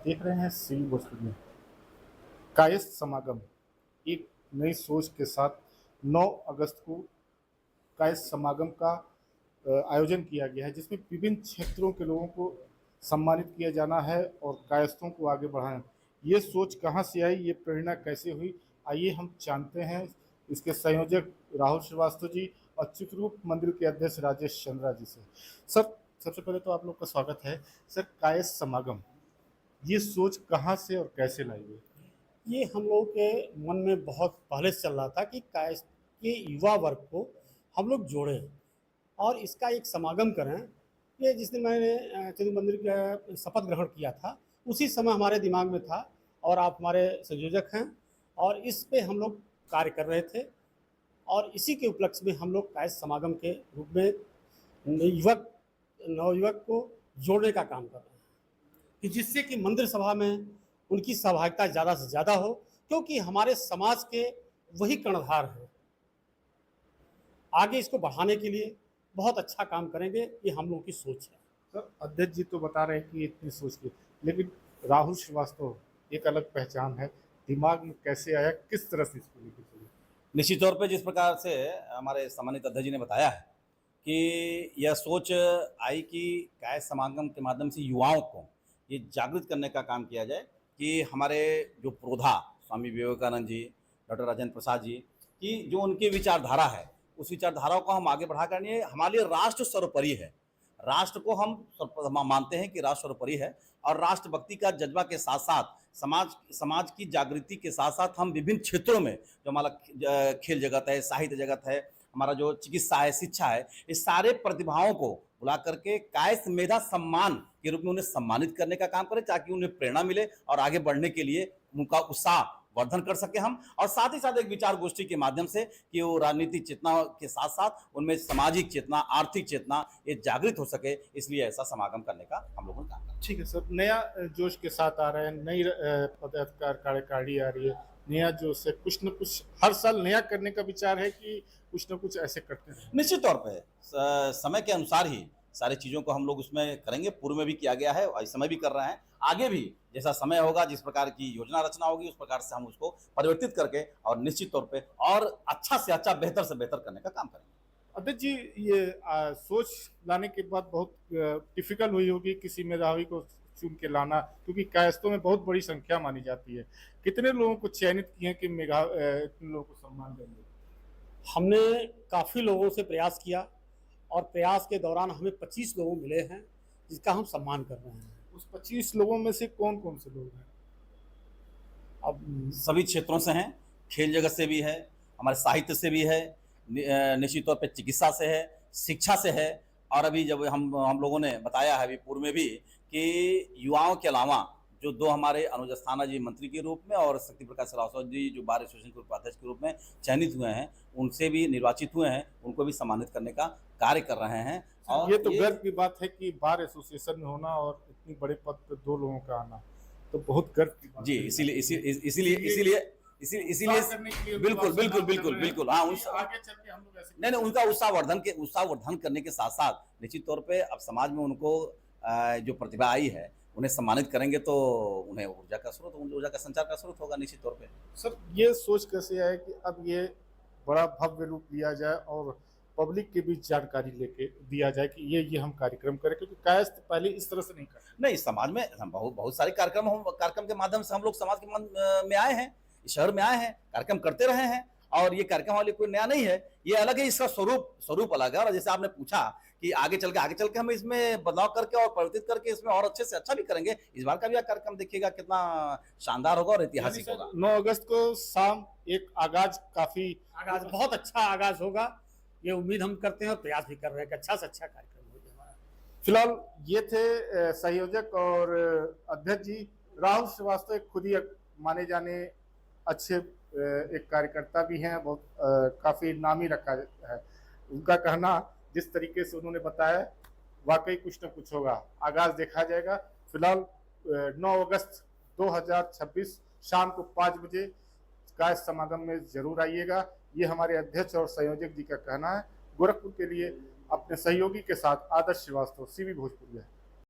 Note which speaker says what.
Speaker 1: आप देख रहे हैं सी भोजपुरी में कायस्थ समागम। एक नई सोच के साथ 9 अगस्त को कायस्थ समागम का आयोजन किया गया है, जिसमें विभिन्न क्षेत्रों के लोगों को सम्मानित किया जाना है और कायस्थों को आगे बढ़ाना। ये सोच कहाँ से आई, ये प्रेरणा कैसे हुई, आइए हम जानते हैं इसके संयोजक राहुल श्रीवास्तव जी और चित्रकूट मंदिर के अध्यक्ष राजेश चंद्रा जी से। सर, सबसे पहले तो आप लोग का स्वागत है। सर, कायस्थ समागम, ये सोच कहाँ से और कैसे लाई गई?
Speaker 2: ये हम लोगों के मन में बहुत पहले से चल रहा था कि कायस्थ के युवा वर्ग को हम लोग जोड़ें और इसका एक समागम करें। ये जिस दिन मैंने चित्रकूट मंदिर का शपथ ग्रहण किया था, उसी समय हमारे दिमाग में था और आप हमारे संयोजक हैं और इस पे हम लोग कार्य कर रहे थे और इसी के उपलक्ष्य में हम लोग कायस्थ समागम के रूप में नवयुवक को जोड़ने का काम कर रहे हैं कि जिससे कि मंदिर सभा में उनकी सहभागिता ज़्यादा से ज़्यादा हो, क्योंकि हमारे समाज के वही कर्णधार हैं। आगे इसको बढ़ाने के लिए बहुत अच्छा काम करेंगे, ये हम लोगों की सोच है।
Speaker 1: सर, अध्यक्ष जी तो बता रहे हैं कि इतनी सोच की, लेकिन राहुल श्रीवास्तव एक अलग पहचान है। दिमाग में कैसे आया, किस तरह से इसको लेकर चले?
Speaker 3: निश्चित तौर पे जिस प्रकार से हमारे सम्मानित अध्यक्ष जी ने बताया है कि यह सोच आई कि कायस्थ समागम के माध्यम से युवाओं को ये जागृत करने का काम किया जाए कि हमारे जो पुरोधा स्वामी विवेकानंद जी, डॉक्टर राजेंद्र प्रसाद जी की जो उनकी विचारधारा है, उस विचारधारा को हम आगे बढ़ा करनी है। हमारे लिए राष्ट्र सर्वोपरि है। राष्ट्र को हम मानते हैं कि राष्ट्र सर्वोपरि है और राष्ट्रभक्ति का जज्बा के साथ साथ समाज की जागृति के साथ साथ हम विभिन्न क्षेत्रों में जो हमारा खेल जगत है, साहित्य जगत है, हमारा जो चिकित्सा है, शिक्षा है, इस सारे प्रतिभाओं को बुला करके कायस्थ मेधा सम्मान के रूप में उन्हें सम्मानित करने का काम करें ताकि उन्हें प्रेरणा मिले और आगे बढ़ने के लिए उनका उत्साह वर्धन कर सके हम। और साथ ही साथ एक विचार गोष्ठी के माध्यम से कि वो राजनीतिक चेतना के साथ साथ उनमें सामाजिक चेतना, आर्थिक चेतना ये जागृत हो सके, इसलिए ऐसा समागम करने का हम लोगों ने काम किया।
Speaker 1: ठीक है सर, नया जोश के साथ आ रहे हैं, नई पदाधिकार कार्यकारिणी आ रही है, नया जोश है, कुछ न कुछ हर साल नया करने का विचार है कि कुछ न कुछ ऐसे करते हैं?
Speaker 3: निश्चित तौर पे समय के अनुसार ही सारी चीज़ों को हम लोग उसमें करेंगे। पूर्व में भी किया गया है और इस समय भी कर रहे हैं। आगे भी जैसा समय होगा, जिस प्रकार की योजना रचना होगी, उस प्रकार से हम उसको परिवर्तित करके और निश्चित तौर पे और अच्छा से अच्छा, बेहतर से बेहतर करने का काम करेंगे।
Speaker 1: अध्यक्ष जी, ये सोच लाने के बाद बहुत डिफिकल्ट हुई होगी किसी मेधावी को चुन के लाना, क्योंकि कायस्थों में बहुत बड़ी संख्या मानी जाती है। कितने लोगों को चयनित किए कि इतने लोगों को सम्मान देंगे?
Speaker 2: हमने काफ़ी लोगों से प्रयास किया और प्रयास के दौरान हमें 25 लोग मिले हैं जिसका हम सम्मान कर रहे हैं।
Speaker 1: उस 25 लोगों में से कौन कौन से लोग हैं?
Speaker 3: अब सभी क्षेत्रों से हैं, खेल जगत से भी है, हमारे साहित्य से भी है, निश्चित तौर पे चिकित्सा से है, शिक्षा से है और अभी जब हम लोगों ने बताया है अभी पूर्व में भी कि युवाओं के अलावा जो 2 हमारे अनुज अस्थाना जी मंत्री के रूप में और शक्ति प्रकाश श्रीवास्तव जी जो बार एसोसिएशन के उपाध्यक्ष के रूप में चयनित हुए हैं, उनसे भी निर्वाचित हुए हैं, उनको भी सम्मानित करने का कार्य कर रहे हैं। और
Speaker 1: ये तो गर्व की बात है कि बार एसोसिएशन में होना और इतनी बड़े पद पर 2 लोगों का आना, तो बहुत गर्व की बात
Speaker 3: जी,
Speaker 1: है।
Speaker 3: इसीलिए बिल्कुल हाँ,
Speaker 1: आगे चल के हम लोग ऐसे
Speaker 3: नहीं उनका उत्साह वर्धन करने के साथ साथ निश्चित तौर पे अब समाज में उनको जो प्रतिभा आई है उन्हें सम्मानित करेंगे तो उन्हें ऊर्जा का संचार का स्रोत होगा निश्चित तौर पे।
Speaker 1: सर, ये सोच कैसे आए कि अब ये बड़ा भव्य रूप लिया जाए और पब्लिक के बीच जानकारी लेके दिया जाए कि ये हम कार्यक्रम करें, क्योंकि कायस्थ पहले इस तरह से नहीं करते?
Speaker 3: नहीं, समाज में हम बहुत सारे कार्यक्रम के माध्यम से हम लोग समाज के में आए हैं, इस शहर में आए हैं, कार्यक्रम करते रहे हैं और ये कार्यक्रम वाले कोई नया नहीं है, ये अलग है, इसका स्वरूप अलग है। और जैसे आपने पूछा कि आगे चल के हम इसमें बदलाव करके और परिवर्तित करके इसमें और अच्छे से अच्छा भी करेंगे। इस बार का भी कार्यक्रम देखिएगा कितना शानदार होगा और ऐतिहासिक होगा।
Speaker 1: 9 अगस्त को शाम एक आगाज
Speaker 2: बहुत अच्छा आगाज होगा, ये उम्मीद हम करते हैं और प्रयास भी कर रहे हैं कि अच्छा से अच्छा कार्यक्रम हो जाए हमारा।
Speaker 1: फिलहाल ये थे संयोजक और अध्यक्ष जी। राहुल श्रीवास्तव खुद ही माने जाने अच्छे एक कार्यकर्ता भी हैं, बहुत काफी नामी रखा है। उनका कहना, जिस तरीके से उन्होंने बताया, वाकई कुछ न कुछ होगा, आगाज देखा जाएगा। फिलहाल 9 अगस्त 2026 शाम को 5 बजे कायस्थ समागम में जरूर आइएगा, ये हमारे अध्यक्ष और संयोजक जी का कहना है। गोरखपुर के लिए अपने सहयोगी के साथ आदर्श श्रीवास्तव, सीवी भोजपुरी है।